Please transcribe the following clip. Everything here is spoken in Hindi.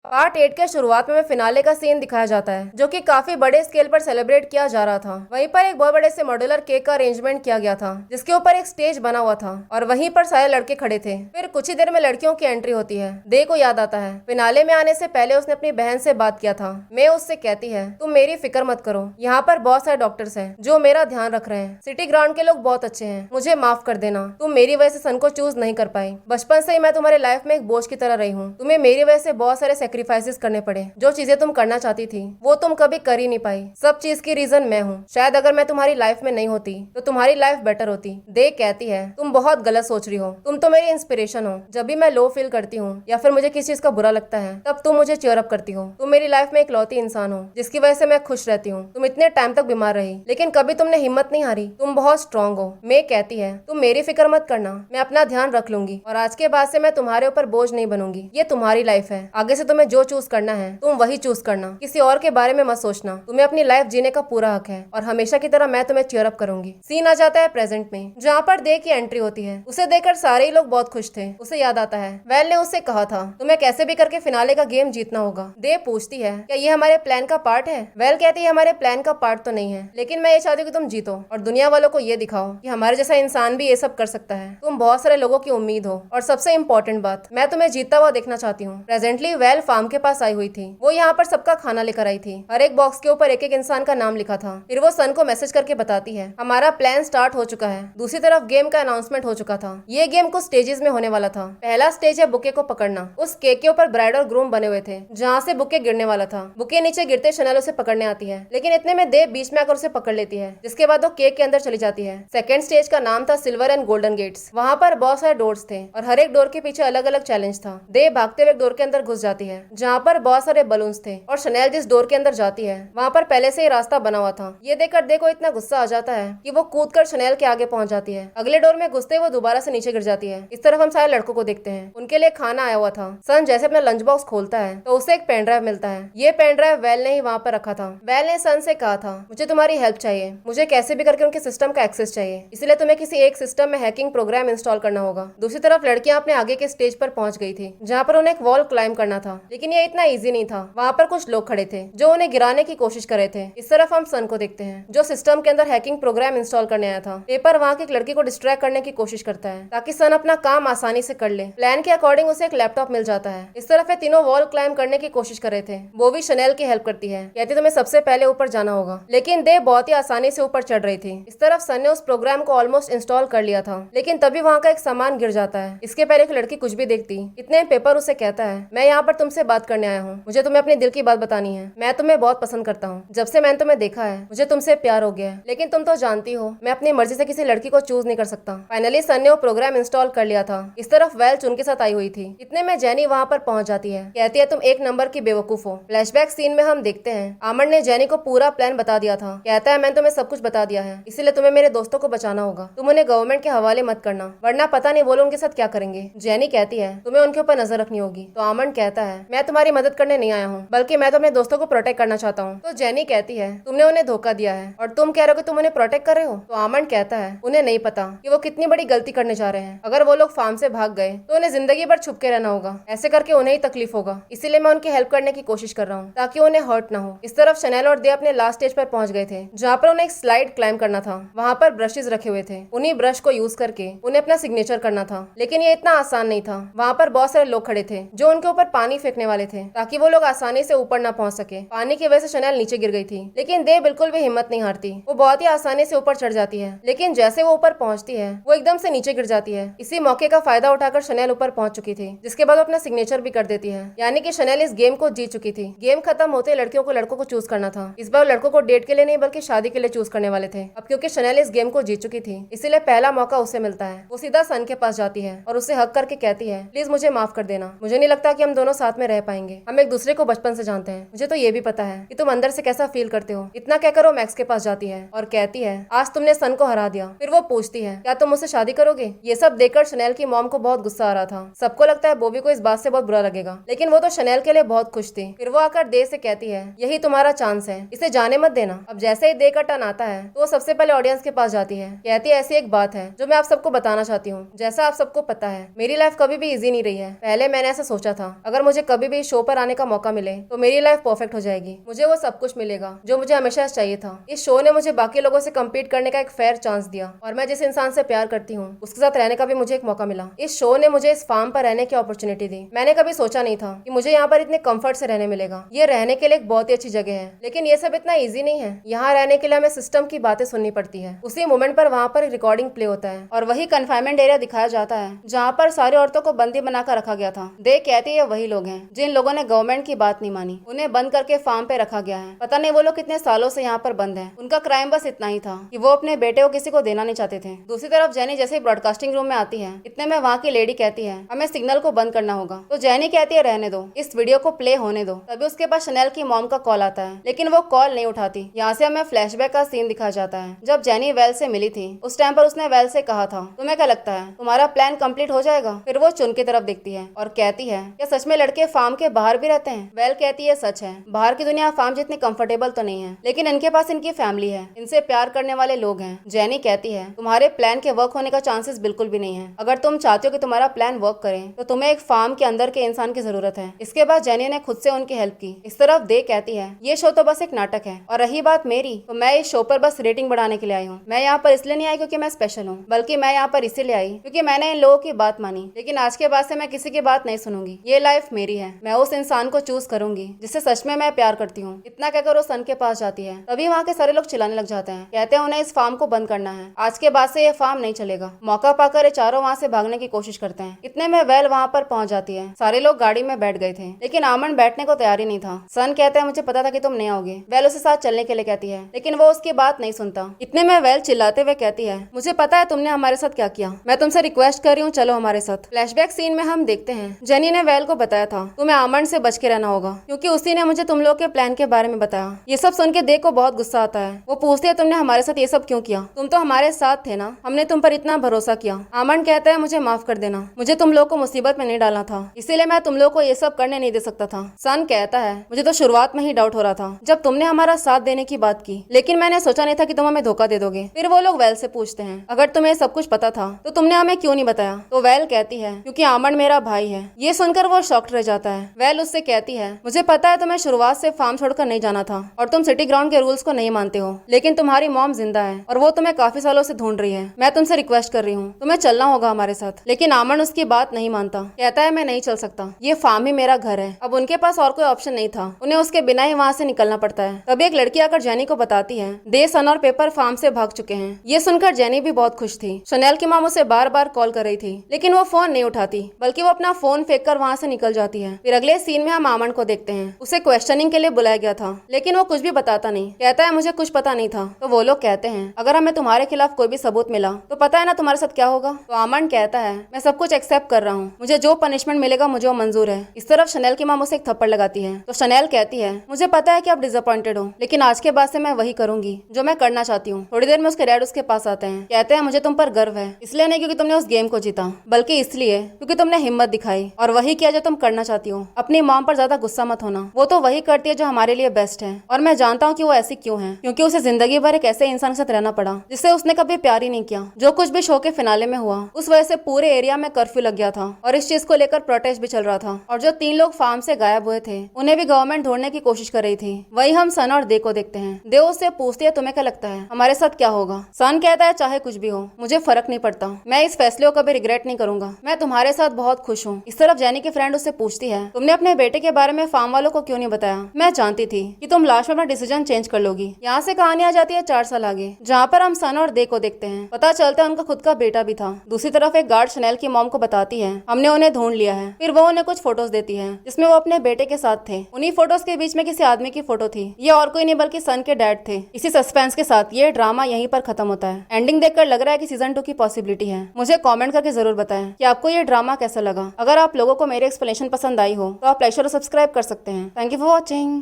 पार्ट 8 के शुरुआत में फिनाले का सीन दिखाया जाता है जो कि काफी बड़े स्केल पर सेलिब्रेट किया जा रहा था। वहीं पर एक बहुत बड़े से मॉड्यूलर केक का अरेंजमेंट किया गया था जिसके ऊपर एक स्टेज बना हुआ था और वहीं पर सारे लड़के खड़े थे। फिर कुछ ही देर में लड़कियों की एंट्री होती है। दे को याद आता है फिनाले में आने से पहले उसने अपनी बहन से बात किया था। मैं उससे कहती है तुम मेरी फिक्र मत करो, यहाँ पर बहुत सारे डॉक्टर्स हैं जो मेरा ध्यान रख रहे हैं। सिटी ग्राउंड के लोग बहुत अच्छे हैं, मुझे माफ कर देना, तुम मेरी वजह से सन को चूज नहीं कर पाई। बचपन से ही मैं तुम्हारे लाइफ में एक बोझ की तरह रही हूँ, तुम्हें मेरी वजह से बहुत सारे सेक्रीफाइसेस करने पड़े। जो चीजें तुम करना चाहती थी वो तुम कभी कर ही नहीं पाई। सब चीज की रीजन मैं हूँ। शायद अगर मैं तुम्हारी लाइफ में नहीं होती तो तुम्हारी लाइफ बेटर होती। देख कहती है तुम बहुत गलत सोच रही हो, तुम तो मेरी इंस्पिरेशन हो। जब भी मैं लो फील करती हूँ या फिर मुझे किसी चीज का बुरा लगता है तब तुम मुझे चीयर अप करती हो। तुम मेरी लाइफ में एक लौती इंसान हो जिसकी वजह से मैं खुश रहती हूँ। तुम इतने टाइम तक बीमार रही लेकिन कभी तुमने हिम्मत नहीं हारी, तुम बहुत स्ट्रांग हो। मैं कहती है तुम मेरी फिक्र मत करना, मैं अपना ध्यान रख लूंगी और आज के बाद से मैं तुम्हारे ऊपर बोझ नहीं बनूंगी। ये तुम्हारी लाइफ है, आगे से तुम्हें जो चूज करना है तुम वही चूज करना, किसी और के बारे में मत सोचना। तुम्हें अपनी लाइफ जीने का पूरा हक है और हमेशा की तरह मैं तुम्हें चीयर अप करूंगी। सीन आ जाता है प्रेजेंट में जहाँ पर दे की एंट्री होती है। उसे देखकर सारे ही लोग बहुत खुश थे। उसे याद आता है वेल ने उससे कहा था तुम्हें कैसे भी करके फिनाले का गेम जीतना होगा। दे पूछती है क्या ये हमारे प्लान का पार्ट है। वेल कहती है हमारे प्लान का पार्ट तो नहीं है लेकिन मैं ये चाहती हूँ कि तुम जीतो और दुनिया वालों को ये दिखाओ कि हमारे जैसा इंसान भी ये सब कर सकता है। तुम बहुत सारे लोगों की उम्मीद हो और सबसे इम्पोर्टेंट बात, मैं तुम्हें जीतता हुआ देखना चाहती हूँ। प्रेजेंटली वेल फार्म के पास आई हुई थी। वो यहाँ पर सबका खाना लेकर आई थी। हर एक बॉक्स के ऊपर एक एक इंसान का नाम लिखा था। फिर वो सन को मैसेज करके बताती है हमारा प्लान स्टार्ट हो चुका है। दूसरी तरफ गेम का अनाउंसमेंट हो चुका था। ये गेम कुछ स्टेजेस में होने वाला था। पहला स्टेज है बुके को पकड़ना। उस केक के ऊपर ब्राइड और ग्रूम बने हुए थे जहाँ से बुके गिरने वाला था। बुके नीचे गिरते शनेल उसे पकड़ने आती है लेकिन इतने में देव बीच में आकर उसे पकड़ लेती है जिसके बाद वो केक के अंदर चली जाती है। सेकंड स्टेज का नाम था सिल्वर एंड गोल्डन गेट्स। वहाँ पर बहुत सारे डोर्स थे और हर एक डोर के पीछे अलग अलग चैलेंज था। देव भागते हुए डोर के अंदर घुस जाती है जहाँ पर बहुत सारे बलून्स थे और शनेल जिस डोर के अंदर जाती है वहाँ पर पहले से ही रास्ता बना हुआ था। ये देखकर दे को इतना गुस्सा आ जाता है कि वो कूदकर शनेल के आगे पहुंच जाती है। अगले डोर में घुसते वो दोबारा से नीचे गिर जाती है। इस तरफ हम सारे लड़कों को देखते हैं, उनके लिए खाना आया हुआ था। सन जैसे अपना लंच बॉक्स खोलता है तो उसे एक पेन ड्राइव मिलता है। ये पेन ड्राइव वेल ने ही वहाँ पर रखा था। वेल ने सन से कहा था मुझे तुम्हारी हेल्प चाहिए, मुझे कैसे भी करके उनके सिस्टम का एक्सेस चाहिए, इसलिए तुम्हें किसी एक सिस्टम में हैकिंग प्रोग्राम इंस्टॉल करना होगा। दूसरी तरफ लड़कियां अपने आगे के स्टेज पर पहुंच गई थी जहाँ पर उन्हें एक वॉल क्लाइम करना था लेकिन ये इतना ईजी नहीं था। वहाँ पर कुछ लोग खड़े थे जो उन्हें गिराने की कोशिश कर रहे थे। इस तरफ हम सन को देखते हैं जो सिस्टम के अंदर हैकिंग प्रोग्राम इंस्टॉल करने आया था। पेपर वहाँ की एक लड़की को डिस्ट्रैक्ट करने की कोशिश करता है ताकि सन अपना काम आसानी से कर ले। प्लान के अकॉर्डिंग उसे एक लैपटॉप मिल जाता है। इस तरफ ये तीनों वॉल क्लाइम करने की कोशिश कर रहे थे। वो भी शनेल की हेल्प करती है, कहती तुम्हें सबसे पहले ऊपर जाना होगा लेकिन देव बहुत ही आसानी से ऊपर चढ़ रही थी। इस तरफ सन ने उस प्रोग्राम को ऑलमोस्ट इंस्टॉल कर लिया था लेकिन तभी वहाँ का एक सामान गिर जाता है। इसके पहले एक लड़की कुछ भी देखती इतने पेपर उसे कहता है मैं यहाँ पर तुमसे बात करने आया हूँ, मुझे तुम्हें अपने दिल की बात बतानी है। मैं तुम्हें बहुत पसंद करता हूँ, जब से मैंने तुम्हें देखा है मुझे तुमसे प्यार हो गया है लेकिन तुम तो जानती हो मैं अपनी मर्जी से किसी लड़की को चूज नहीं कर सकता। फाइनली सन ने वो प्रोग्राम इंस्टॉल कर लिया था। इस तरफ वेल चुन के साथ आई हुई थी। इतने में जेनी वहाँ पर पहुंच जाती है, कहती है तुम एक नंबर की बेवकूफ हो। फ्लैशबैक सीन में हम देखते हैं आमन ने जेनी को पूरा प्लान बता दिया था। कहता है मैंने तुम्हें सब कुछ बता दिया है इसीलिए तुम्हें मेरे दोस्तों को बचाना होगा। तुम उन्हें गवर्नमेंट के हवाले मत करना वरना पता नहीं वो लोग उनके साथ क्या करेंगे। जेनी कहती है तुम्हें उनके ऊपर नजर रखनी होगी। तो आमन कहता है मैं तुम्हारी मदद करने नहीं आया हूँ बल्कि मैं तो अपने दोस्तों को प्रोटेक्ट करना चाहता हूँ। तो जेनी कहती है तुमने उन्हें धोखा दिया है और तुम कह रहे हो कि तुम उन्हें प्रोटेक्ट कर रहे हो। तो आमन कहता है उन्हें नहीं पता कि वो कितनी बड़ी गलती करने जा रहे हैं। अगर वो लोग फार्म से भाग गए तो उन्हें जिंदगी भर छुप के रहना होगा, ऐसे करके उन्हें ही तकलीफ होगा। इसीलिए मैं उनकी हेल्प करने की कोशिश कर रहा हूँ ताकि उन्हें हर्ट ना हो। इस तरफ शनेल और दे अपने लास्ट स्टेज पर पहुंच गए थे जहाँ पर उन्हें एक स्लाइड क्लाइम करना था। वहाँ पर ब्रशेज रखे हुए थे, उन्हीं ब्रश को यूज करके उन्हें अपना सिग्नेचर करना था लेकिन ये इतना आसान नहीं था। वहाँ पर बहुत सारे लोग खड़े थे जो उनके ऊपर पानी फेंकने वाले थे ताकि वो लोग आसानी से ऊपर ना पहुंच सके। पानी की वजह से शनेल नीचे गिर गई थी लेकिन दे बिल्कुल भी हिम्मत नहीं हारती। वो बहुत ही आसानी से ऊपर चढ़ जाती है लेकिन जैसे वो ऊपर पहुंचती है वो एकदम से नीचे गिर जाती है। इसी मौके का फायदा उठाकर शनेल ऊपर पहुंच चुकी थी जिसके बाद वो अपना सिग्नेचर भी कर देती है, यानी कि शनेल इस गेम को जीत चुकी थी। गेम खत्म होते लड़कियों को लड़कों को चूज करना था। इस बार लड़कों को डेट के लिए नहीं बल्कि शादी के लिए चूज करने वाले थे। अब क्योंकि शनेल इस गेम को जीत चुकी थी इसीलिए पहला मौका उसे मिलता है। वो सीधा सन के पास जाती है और उसे हक करके कहती है प्लीज मुझे माफ कर देना, मुझे नहीं लगता कि हम दोनों साथ में रह पाएंगे। हम एक दूसरे को बचपन से जानते हैं, मुझे तो ये भी पता है कि तुम अंदर से कैसा फील करते हो। इतना कहकर वो मैक्स के पास जाती है और कहती है आज तुमने सन को हरा दिया। फिर वो पूछती है क्या तुम मुझसे शादी करोगे। ये सब देखकर शनेल की मॉम को बहुत गुस्सा आ रहा था। सबको लगता है बॉबी को इस बात से बहुत बुरा लगेगा लेकिन वो तो शनेल के लिए बहुत खुश थी। फिर वो आकर दे से कहती है यही तुम्हारा चांस है, इसे जाने मत देना। अब जैसे ही दे का टर्न आता है तो वो सबसे पहले ऑडियंस के पास जाती है, कहती है ऐसी एक बात है जो मैं आप सबको बताना चाहती हूँ। जैसा आप सबको पता है मेरी लाइफ कभी भी इजी नहीं रही है। पहले मैंने ऐसा सोचा था अगर मुझे कभी भी शो पर आने का मौका मिले तो मेरी लाइफ परफेक्ट हो जाएगी। मुझे वो सब कुछ मिलेगा जो मुझे हमेशा चाहिए था। इस शो ने मुझे बाकी लोगों से कम्पीट करने का एक फेयर चांस दिया और मैं जिस इंसान से प्यार करती हूँ उसके साथ रहने का भी मुझे एक मौका मिला। इस शो ने मुझे इस फार्म पर रहने की अपॉर्चुनिटी दी। मैंने कभी सोचा नहीं था कि मुझे यहाँ पर इतने कंफर्ट से रहने मिलेगा। ये रहने के लिए एक बहुत ही अच्छी जगह है, लेकिन ये सब इतना ईजी नहीं है। यहाँ रहने के लिए हमें सिस्टम की बातें सुननी पड़ती है। उसी मोमेंट पर वहाँ पर रिकॉर्डिंग प्ले होता है और वही कन्फाइनमेंट एरिया दिखाया जाता है जहाँ पर सारी औरतों को बंदी बनाकर रखा गया था। देख कहती है वही लोग हैं जिन लोगों ने गवर्नमेंट की बात नहीं मानी, उन्हें बंद करके फार्म पे रखा गया है। पता नहीं वो लोग कितने सालों से यहाँ पर बंद हैं। उनका क्राइम बस इतना ही था कि वो अपने बेटे को किसी को देना नहीं चाहते थे। दूसरी तरफ जैनी जैसे ही ब्रॉडकास्टिंग रूम में आती है, इतने में वहाँ की लेडी कहती है हमें सिग्नल को बंद करना होगा। तो जैनी कहती है रहने दो, इस वीडियो को प्ले होने दो। तभी उसके पास शनेल की मॉम का कॉल आता है, लेकिन वो कॉल नहीं उठाती। यहाँ से हमें फ्लैशबैक का सीन दिखाया जाता है जब जैनी वेल से मिली थी। उस टाइम पर उसने वेल से कहा था तुम्हें क्या लगता है तुम्हारा प्लान कंप्लीट हो जाएगा? फिर वो चुन की तरफ देखती है और कहती है क्या सच में लड़के फार्म के बाहर भी रहते हैं? वेल कहती है सच है, बाहर की दुनिया फार्म जितनी कंफर्टेबल तो नहीं है, लेकिन इनके पास इनकी फैमिली है, इनसे प्यार करने वाले लोग हैं। जैनी कहती है तुम्हारे प्लान के वर्क होने का चांसेस बिल्कुल भी नहीं है। अगर तुम चाहते हो कि तुम्हारा प्लान वर्क करे तो तुम्हें एक फार्म के अंदर के इंसान की जरूरत है। इसके बाद जैनी ने खुद से उनकी हेल्प की। इस तरफ दे कहती है ये शो तो बस एक नाटक है, और रही बात मेरी तो मैं इस शो पर बस रेटिंग बढ़ाने के लिए आई हूँ। मैं यहाँ पर इसलिए नहीं आई क्योंकि मैं स्पेशल हूँ, बल्कि मैं यहाँ पर इसीलिए आई क्योंकि मैंने इन लोगों की बात मानी। लेकिन आज के बाद से मैं किसी की बात नहीं सुनूंगी। ये लाइफ मेरी है, मैं उस इंसान को चूज करूंगी जिससे सच में मैं प्यार करती हूँ। इतना कहकर वो सन के पास जाती है। तभी वहाँ के सारे लोग चिल्लाने लग जाते हैं, कहते हैं उन्हें इस फार्म को बंद करना है। आज के बाद से ये फार्म नहीं चलेगा। मौका पाकर ये चारों वहाँ से भागने की कोशिश करते हैं। इतने में वेल वहाँ पर पहुंच जाती है। सारे लोग गाड़ी में बैठ गए थे, लेकिन आमन बैठने को तैयार ही नहीं था। सन कहते हैं मुझे पता था कि तुम नहीं आओगे। वेल उसे साथ चलने के लिए कहती है, लेकिन वो उसकी बात नहीं सुनता। इतने में वेल चिल्लाते हुए कहती है मुझे पता है तुमने हमारे साथ क्या किया, मैं तुमसे रिक्वेस्ट कर रही हूँ चलो हमारे साथ। फ्लैशबैक सीन में हम देखते हैं जेनी ने वेल को बताया था तुम्हें आमन से बच के रहना होगा, क्योंकि उसी ने मुझे तुम लोग के प्लान के बारे में बताया। ये सब सुन के देख को बहुत गुस्सा आता है। वो पूछते है तुमने हमारे साथ ये सब क्यों किया? तुम तो हमारे साथ थे ना, हमने तुम पर इतना भरोसा किया। आमन कहता है मुझे माफ कर देना, मुझे तुम लोग को मुसीबत में नहीं डालना था, इसीलिए मैं तुम लोग को ये सब करने नहीं दे सकता था। सन कहता है मुझे तो शुरुआत में ही डाउट हो रहा था जब तुमने हमारा साथ देने की बात की, लेकिन मैंने सोचा नहीं था कि तुम हमें धोखा दे दोगे। फिर वो लोग वेल से पूछते हैं अगर तुम्हें सब कुछ पता था तो तुमने हमें क्यों नहीं बताया? तो वेल कहती है क्योंकि आमन मेरा भाई है। ये सुनकर वो शॉक्ड रह जाता है। वेल उससे कहती है मुझे पता है तुम्हें शुरुआत से फार्म छोड़कर नहीं जाना था और तुम सिटी ग्राउंड के रूल्स को नहीं मानते हो, लेकिन तुम्हारी मॉम जिंदा है और वो तुम्हें काफी सालों से ढूंढ रही है। मैं तुमसे रिक्वेस्ट कर रही हूँ तुम्हें चलना होगा हमारे साथ। लेकिन आमन उसकी बात नहीं मानता, कहता है मैं नहीं चल सकता, ये फार्म ही मेरा घर है। अब उनके पास और कोई ऑप्शन नहीं था, उन्हें उसके बिना ही वहाँ से निकलना पड़ता है। तभी एक लड़की आकर जेनी को बताती है दे, सन और पेपर फार्म से भाग चुके हैं। ये सुनकर जेनी भी बहुत खुश थी। शनेल की मॉम उसे बार बार कॉल कर रही थी, लेकिन वो फोन नहीं उठाती, बल्कि वो अपना फोन फेंक कर वहाँ से निकल जाती है। फिर अगले सीन में हम आमन को देखते हैं। उसे क्वेश्चनिंग के लिए बुलाया गया था, लेकिन वो कुछ भी बताता नहीं। कहता है मुझे कुछ पता नहीं था। तो वो लोग कहते हैं अगर हमें तुम्हारे खिलाफ कोई भी सबूत मिला तो पता है ना तुम्हारे साथ क्या होगा? तो आमन कहता है मैं सब कुछ एक्सेप्ट कर रहा हूँ, मुझे जो पनिशमेंट मिलेगा मुझे वो मंजूर है। इस तरफ शनेल की मॉम उसे एक थप्पड़ लगाती है। तो शनेल कहती है मुझे पता है कि आप डिसअपॉइंटेड हो, लेकिन आज के बाद से मैं वही करूंगी जो मैं करना चाहती हूँ। थोड़ी देर में उसके डैड उसके पास आते हैं, कहते हैं मुझे तुम पर गर्व है, इसलिए नहीं क्योंकि तुमने उस गेम को जीता, बल्कि इसलिए क्योंकि तुमने हिम्मत दिखाई और वही किया जो तुम करना चाहती हो। अपनी मॉम पर ज्यादा गुस्सा मत होना, वो तो वही करती है जो हमारे लिए बेस्ट है, और मैं जानता हूँ कि वो ऐसी क्यों है, क्योंकि उसे जिंदगी भर एक ऐसे इंसान के साथ रहना पड़ा जिससे उसने कभी प्यार ही नहीं किया। जो कुछ भी शो के फिनाले में हुआ उस वजह से पूरे एरिया में कर्फ्यू लग गया था और इस चीज को लेकर प्रोटेस्ट भी चल रहा था। और जो 3 लोग फार्म से गायब हुए थे उन्हें भी गवर्नमेंट ढूंढने की कोशिश कर रही थी। वही हम सन और दे को देखते हैं। दे उससे पूछती है तुम्हें क्या लगता है हमारे साथ क्या होगा? सन कहता है चाहे कुछ भी हो मुझे फर्क नहीं पड़ता, मैं इस फैसले को कभी रिग्रेट नहीं करूंगा, मैं तुम्हारे साथ बहुत खुश हूँ। इस तरफ जैनी की फ्रेंड उससे पूछती है तुमने अपने बेटे के बारे में फार्म वालों को क्यों नहीं बताया? मैं जानती थी कि तुम लास्ट में अपना डिसीजन चेंज कर लोगी। यहाँ से कहानी आ जाती है 4 साल आगे, जहाँ पर हम सन और दे को देखते हैं। पता चलता है उनका खुद का बेटा भी था। दूसरी तरफ एक गार्ड शनेल की मॉम को बताती है हमने उन्हें ढूंढ लिया है। फिर वो उन्हें कुछ फोटोज देती है जिसमें वो अपने बेटे के साथ थे। उन्हीं फोटोज के बीच में किसी आदमी की फोटो थी। ये और कोई नहीं बल्कि सन के डैड थे। इसी सस्पेंस के साथ ये ड्रामा यहीं पर खत्म होता है। एंडिंग देखकर लग रहा है कि सीजन 2 की पॉसिबिलिटी है। मुझे कमेंट करके जरूर बताएं कि आपको ये ड्रामा कैसा लगा। अगर आप लोगों को मेरी एक्सप्लेनेशन पसंद आई हो तो आप लाइक और सब्सक्राइब कर सकते हैं। Thank you for watching.